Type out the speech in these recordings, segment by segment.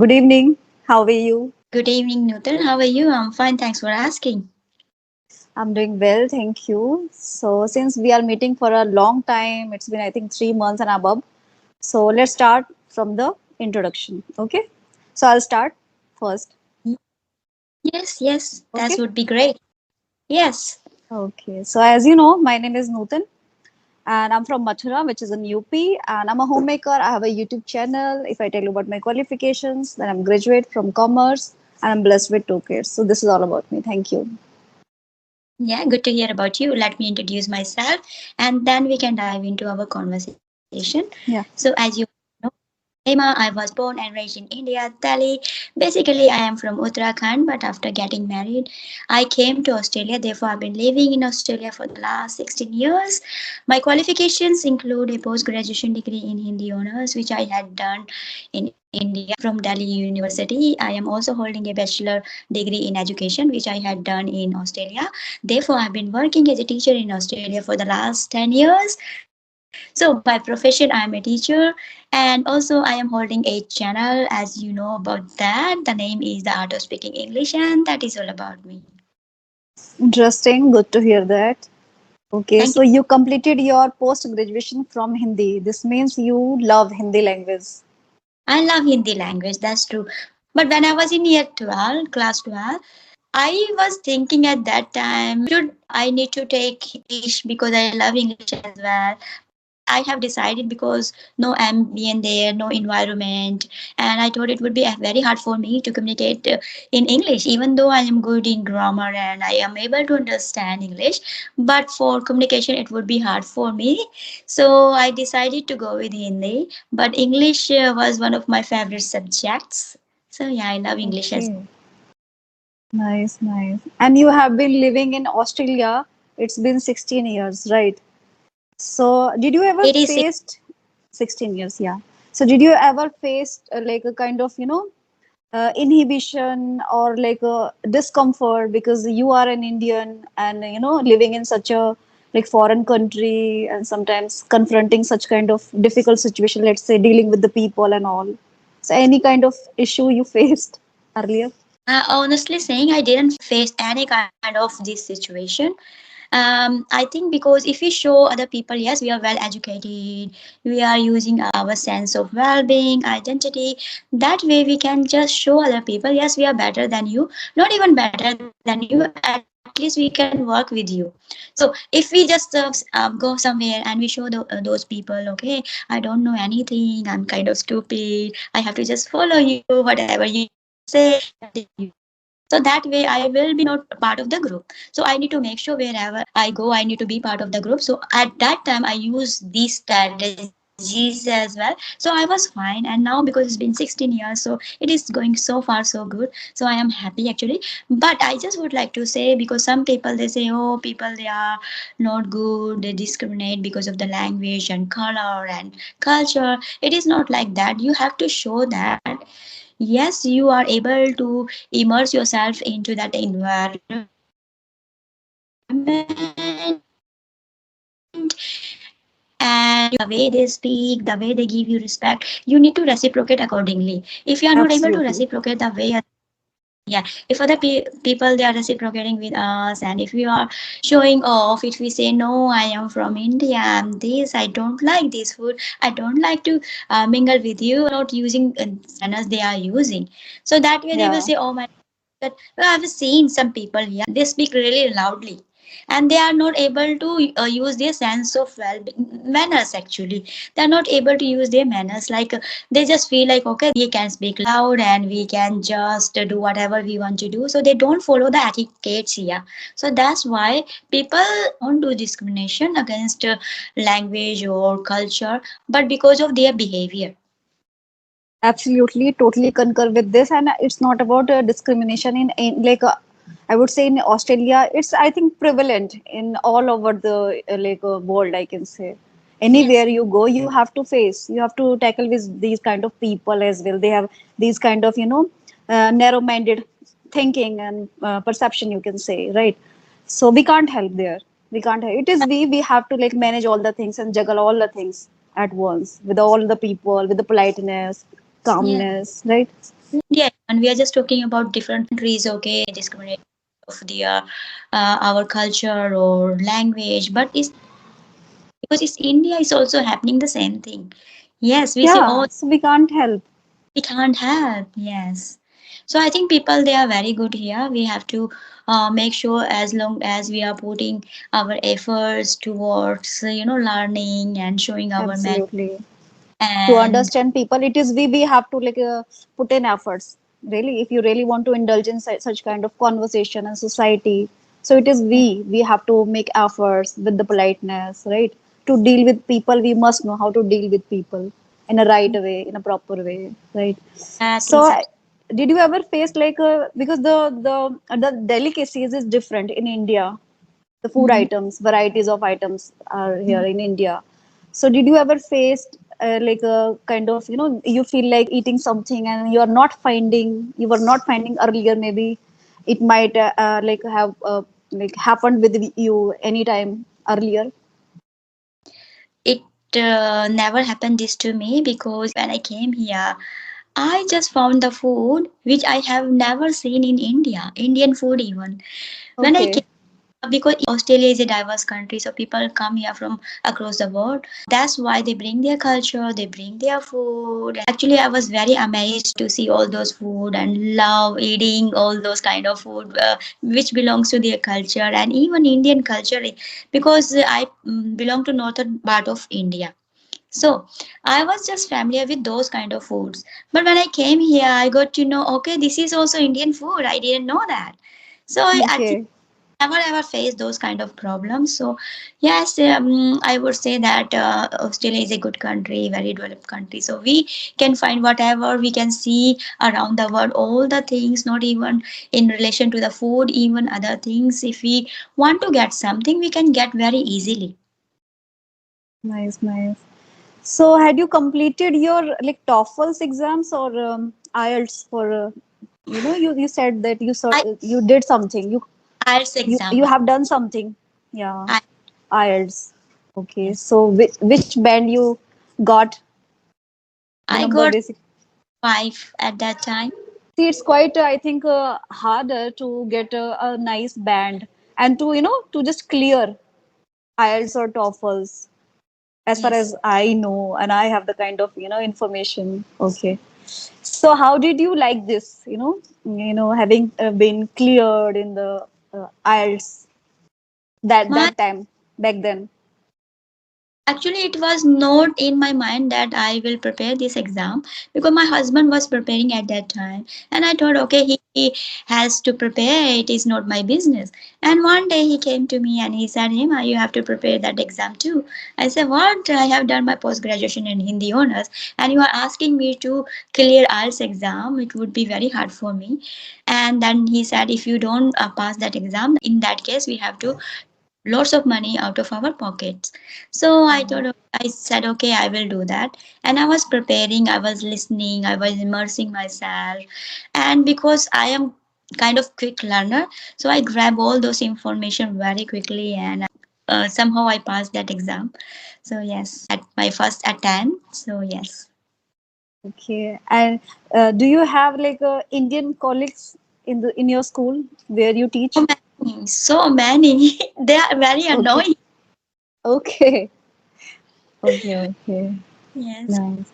Good evening. How are you? Good evening, Nutan. How are you? I'm fine. Thanks for asking. I'm doing well, thank you. So, since we are meeting for a long time, it's been I think 3 months and above. So, let's start from the introduction. Okay. So, I'll start first. Yes, that Okay. would be great. Yes. Okay. So, as you know, my name is Nutan and I'm from Mathura, which is in UP, and I'm a homemaker. I have a YouTube channel. If I tell you about my qualifications, then I'm graduate from commerce and I'm blessed with 2 kids. So, this is all about me. Thank you. Yeah, good to hear about you. Let me introduce myself and then we can dive into our conversation. So, Yeah. as you know, Emma, I was born and raised in India, Delhi. Basically, I am from Uttarakhand, but after getting married, I came to Australia. Therefore, I've been living in Australia for the last 16 years. My qualifications include a post graduation degree in Hindi honors, which I had done in India from Delhi University. I am also holding a bachelor degree in education, which I had done in Australia. Therefore, I've been working as a teacher in Australia for the last 10 years. So, by profession, I'm a teacher, and also I am holding a channel, as you know about that. The name is The Art of Speaking English, and that is all about me. Interesting. Good to hear that. Okay, Thank so you. you completed your post graduation from Hindi. This means you love Hindi language. I love Hindi language, that's true. But when I was in year 12, class 12, I was thinking at that time, should I need to take English because I love English as well. But I have decided because no ambient there, no environment, and I thought it would be very hard for me to communicate in English, even though I am good in grammar and I am able to understand English. But for communication, it would be hard for me. So I decided to go with Hindi. But English was one of my favorite subjects. So yeah, I love English as Okay, nice, nice. And you have been living in Australia. It's been 16 years, right? So, did you ever it is. faced 16 years? Yeah. So, did you ever faced like a kind of, inhibition or like a discomfort because you are an Indian and living in such a like foreign country and sometimes confronting such kind of difficult situation, let's say dealing with the people and all. So any kind of issue you faced earlier? Honestly saying, I didn't face any kind of this situation. I think because if we show other people, yes, we are well educated, we are using our sense of well-being, identity. That way, we can just show other people, yes, we are better than you. Not even better than you. At least we can work with you. So if we just go somewhere and we show those people, okay, I don't know anything. I'm kind of stupid. I have to just follow you. Whatever you say, that is you. So that way, I will be not part of the group. So I need to make sure wherever I go, I need to be part of the group. So at that time, I use these strategies as well. So I was fine. And now because it's been 16 years, so it is going so far so good. So I am happy actually. But I just would like to say, because some people they say, oh, people they are not good, they discriminate because of the language and color and culture. It is not like that. You have to show that yes, you are able to immerse yourself into that environment, and the way they speak, the way they give you respect, you need to reciprocate accordingly. If you are not able to reciprocate the way Absolutely. if other people they are reciprocating with us, and if we are showing off, if we say no, I am from India, I'm this, I don't like this food, I don't like to mingle with you, not using manners they are using. So that way they will Yeah. say, oh my, that well, I've seen some people here, they speak really loudly and they are not able to use their sense of well manners. Actually, they are not able to use their manners, like they just feel like okay, we can speak loud and we can just do whatever we want to do, so they don't follow the etiquettes here. So that's why people don't do discrimination against language or culture, but because of their behavior. Absolutely, totally concur with this. And it's not about discrimination in like I would say in Australia. It's I think prevalent in all over the world. I can say anywhere Yes. you go, you have to face, you have to tackle with these kind of people as well. They have these kind of narrow-minded thinking and perception. You can say, right? So we can't help there. We can't. It is we have to like manage all the things and juggle all the things at once with all the people with the politeness, Yeah. calmness, right? Yeah, and we are just talking about different countries, okay, discrimination of their our culture or language, but it's because it's India is also happening the same thing. Yes, we say, Yeah, oh, so we can't help. we can't help. Yes. So I think people they are very good here. We have to make sure as long as we are putting our efforts towards learning and showing our man Absolutely. To and understand people, it is we have to like put in efforts. Really, if you really want to indulge in such kind of conversation and society, so it is we have to make efforts with the politeness, right? To deal with people, we must know how to deal with people in a right way, in a proper way, right? exactly. So, did you ever face like because the delicacies is different in India, the food Mhm. items, varieties of items are here in India. So, did you ever face like a kind of you feel like eating something and you were not finding earlier, maybe it might like have like happened with you anytime earlier. It never happened this to me because when I came here, I just found the food which I have never seen in India, Indian food even. When I came Okay, because Australia is a diverse country, so people come here from across the world. That's why they bring their culture, they bring their food. Actually, I was very amazed to see all those food and love eating all those kind of food which belongs to their culture and even Indian culture because I belong to northern part of India. So I was just familiar with those kind of foods. But when I came here, I got to know, okay, this is also Indian food. I didn't know that. So I actually okay, never ever faced those kind of problems. So yes, I would say that Australia is a good country, very developed country. So we can find whatever we can see around the world, all the things, not even in relation to the food, even other things. If we want to get something, we can get very easily. nice, nice. So, had you completed your like TOEFL's exams or IELTS for you said that I you did something. IELTS You exam. have done something. Yeah, I IELTS. Okay, yes, so which band you got the I number got basic? 5 at that time. See, it's quite I think harder to get a nice band and to to just clear IELTS or TOEFLs as far Yes. as I know and I have the kind of information. Okay. So how did you like this? Having been cleared in the IELTS My that time back then. Actually, it was not in my mind that I will prepare this exam because my husband was preparing at that time, and I thought, okay, he has to prepare. It is not my business. And one day he came to me and he said, "Hima, you have to prepare that exam too." I said, "What? I have done my post graduation in Hindi honors, and you are asking me to clear IELTS exam. It would be very hard for me." And then he said, "If you don't pass that exam, in that case, we have to lots of money out of our pockets." So I said, okay, I will do that. And I was preparing, I was listening, I was immersing myself. And because I am kind of quick learner, so I grab all those information very quickly and somehow I passed that exam. So yes, at my first attempt. So yes. Okay. And do you have like Indian colleagues in your school where you So teach? many, so many. They are very Okay. annoying. Okay. Okay. Okay. Yes. Nice.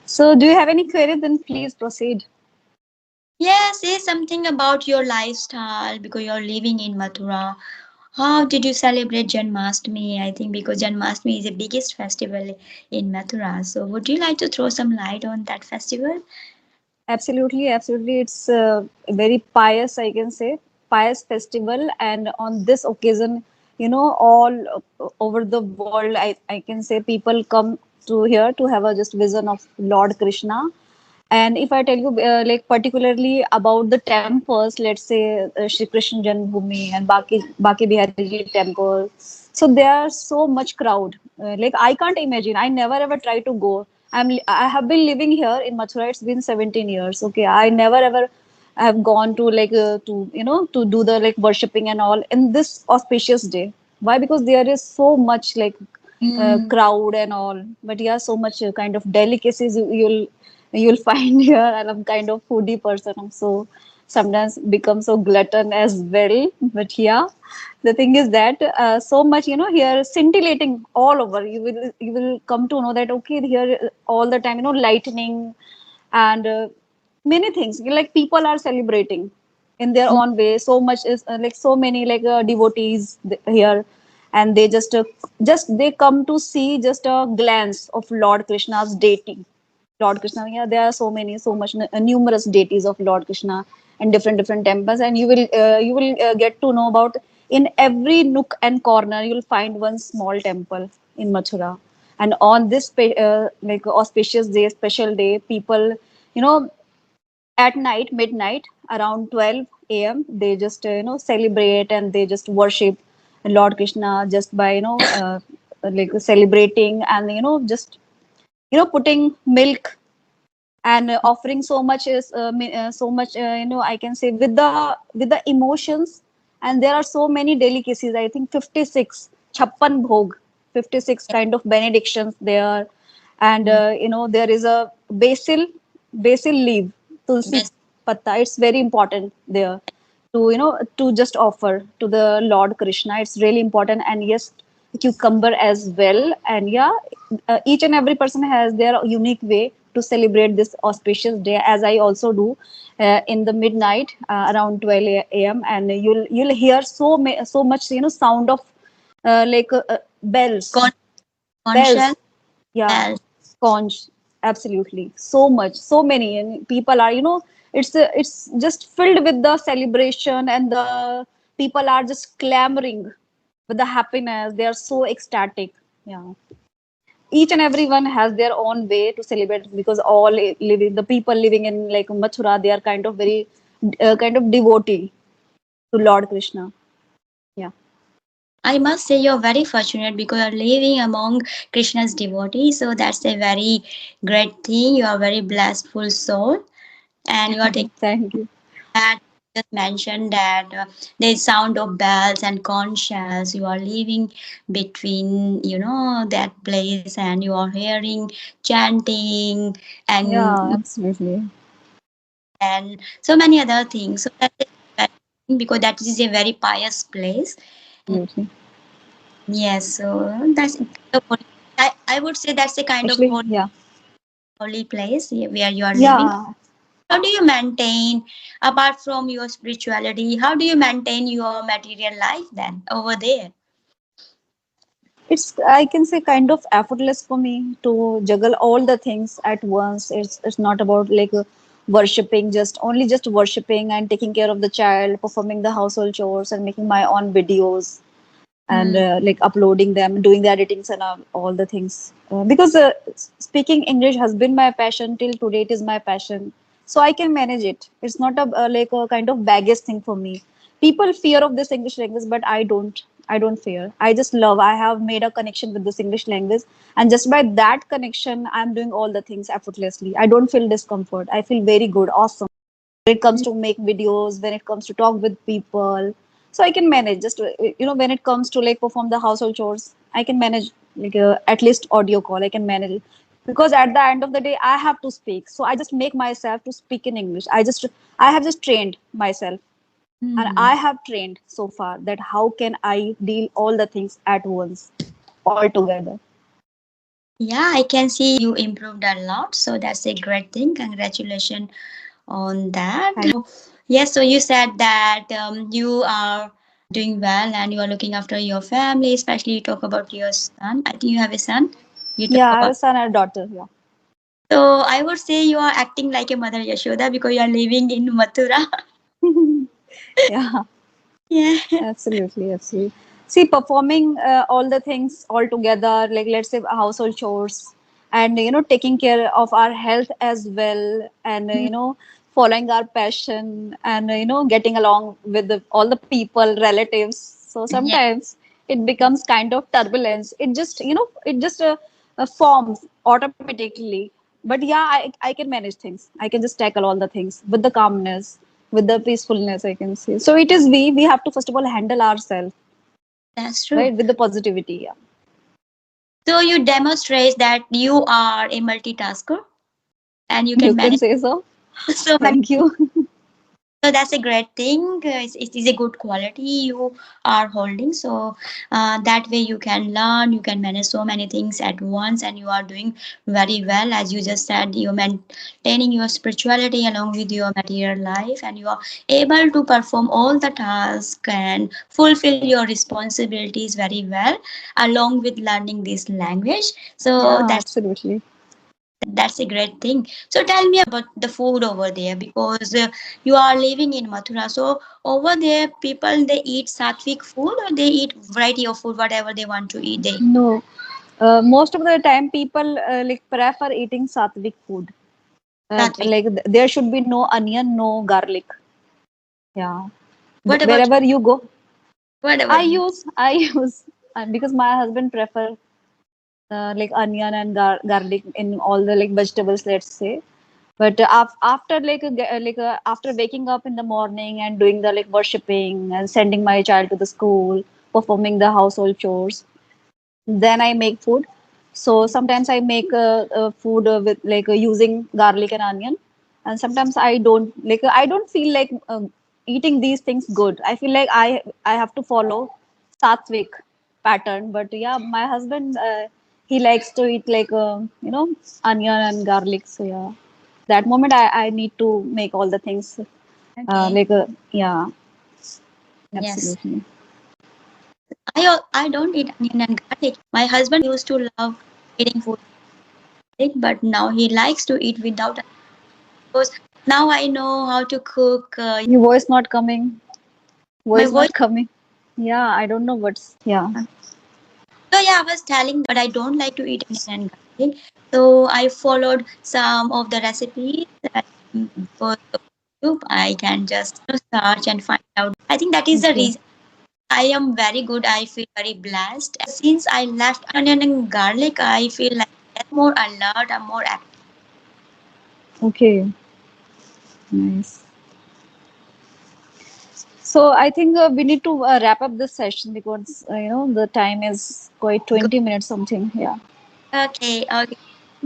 So, do you have any queries? Then please proceed. Yeah, say something about your lifestyle because you're living in Mathura. How did you celebrate Janmashtami? I think because Janmashtami is the biggest festival in Mathura. So would you like to throw some light on that festival? Absolutely, absolutely. It's a very pious, I can say, pious festival. And on this occasion, all over the world, I can say people come to here to have a just vision of Lord Krishna. And if I tell you, like particularly about the temples, let's say Shri Krishna Janmabhoomi and Baki Bihari Ji temple, so there are so much crowd. Like I can't imagine. I never ever try to go. I have been living here in Mathura. It's been 17 years. Okay, I never ever have gone to like to to do the like worshipping and all in this auspicious day. Why? Because there is so much like Mm, crowd and all. But yeah, so much kind of delicacies you'll you'll find here. And I'm kind of foodie person. I'm so sometimes become so glutton as well. But yeah, the thing is that so much, here scintillating all over. You will come to know that okay, here all the time, lightning and many things. Like people are celebrating in their Mm. own way. So much is like so many like devotees here, and they just they come to see just a glance of Lord Krishna's deity. Lord Krishna, yeah, there are so many, so much numerous deities of Lord Krishna and different temples, and you will get to know about in every nook and corner you'll find one small temple in Mathura. And on this like auspicious day, special day, people, you know, at night, midnight, around 12 a.m., they just celebrate and they just worship Lord Krishna just by like celebrating and just putting milk and offering so much is so much I can say with the emotions. And there are so many delicacies, I think 56 chappan bhog, 56 kind of benedictions there. And Mm. there is a basil leaf, tulsi Yes. patta, it's very important there to to just offer to the Lord Krishna. It's really important. And yes, cucumber as well. And yeah, each and every person has their unique way to celebrate this auspicious day, as I also do in the midnight around 12 a.m. And you'll hear so much sound of bells, Con- bells, Conscious. yeah, Yes. conch, absolutely. So much, so many, and people are, it's just filled with the celebration, and the people are just clamoring with the happiness. They are so ecstatic. Yeah, each and everyone has their own way to celebrate, because all living the people living in like Mathura, they are kind of very kind of devotee to Lord Krishna. Yeah. I must say you're very fortunate because you're living among Krishna's devotees. So that's a very great thing. You are very blessful soul, and you are taking Thank you. that. Just mentioned that there's sound of bells and conch shells. You are living between, that place, and you are hearing chanting and Yeah, absolutely. and so many other things. So that is very, because that is a very pious place. Absolutely. Yes, so that's the I would say that's a kind of Especially, yeah. holy place where you are living. Yeah, How do you maintain, apart from your spirituality, how do you maintain your material life then over there? it's, I can say, kind of effortless for me to juggle all the things at once. It's not about like worshiping, just worshiping and taking care of the child, performing the household chores and making my own videos, and Hmm. like uploading them, doing the editings and all the things. Because speaking English has been my passion till today. It is my passion, so I can manage it. It's not a like a kind of baggage thing for me. People fear of this English language, but I don't. I don't fear. I just love. I have made a connection with this English language, and just by that connection, I'm doing all the things effortlessly. I don't feel discomfort. I feel very good, awesome when it comes to make videos, when it comes to talk with people. So I can manage. Just when it comes to like perform the household chores, I can manage like at least audio call. I can manage it. Because at the end of the day, I have to speak. So I just make myself to speak in English. I have just trained myself, and Hmm. I have trained so far that how can I deal all the things at once, all together. Yeah, I can see you improved a lot. So that's a great thing. Congratulations on that. Thank Yes, so you said that you are doing well and you are looking after your family, especially you talk about your son. I think you have a son. You talk Yeah, I have about. a son and a daughter. Yeah. So I would say you are acting like a mother Yashoda because you are living in Mathura. Yeah. Yeah. Absolutely, absolutely. See, performing all the things all together, like let's say household chores, and taking care of our health as well, and following our passion, and getting along with all the people, relatives. So Yeah, sometimes it becomes kind of turbulence. It just forms automatically. But yeah, I can manage things. I can just tackle all the things with the calmness, with the peacefulness, I can say. So it is we have to first of all handle ourselves, that's true. right, with the positivity. Yeah. So you demonstrate that you are a multitasker. and you You can can manage say so. so many. Thank you. So that's a great thing. It is a good quality you are holding. So that way you can learn, you can manage so many things at once, and you are doing very well. As you just said, you're maintaining your spirituality along with your material life, and you are able to perform all the tasks and fulfill your responsibilities very well, along with learning this language. So Yeah, absolutely. that's a great thing. So tell me about the food over there, because you are living in Mathura. So over there, people they eat sattvic food, or they eat variety of food, whatever they want to eat. They No, most of the time people like prefer eating sattvic food. sattvic. Like there should be no onion, no garlic. Yeah, What about wherever you go, what I about you? use I use because my husband prefer like onion and garlic in all the like vegetables, let's say. But after like after waking up in the morning and doing the like worshipping and sending my child to the school, performing the household chores, then I make food. So sometimes I make food with like using garlic and onion, and sometimes I don't like I don't feel like eating these things good. I feel like I have to follow sattvic pattern. But yeah, my husband he likes to eat like onion and garlic. So yeah, that moment I need to make all the things Okay. like yeah, Yes. absolutely. I don't eat onion and garlic. My husband used to love eating food with garlic, but now he likes to eat without onion, because now I know how to cook. Your voice not coming. My Voice voice. not coming. Yeah, I don't know what's. Yeah. So yeah, I was telling that I don't like to eat onion and garlic. So I followed some of the recipes that because of YouTube I can just search and find out. I think that is the Okay. reason I am very good. I feel very blessed. Since I left onion and garlic, I feel like I'm more alert. I'm more active. Okay. Nice. So I think we need to wrap up this session because the time is quite 20 minutes something. Yeah. Okay, okay.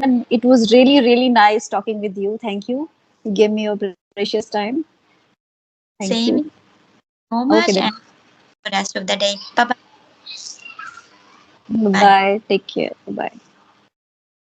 And it was really really nice talking with you. Thank you. You gave me your precious time. Thank you. Same so Okay much, then. and the rest of the day. Bye bye. Bye. Take care. Bye.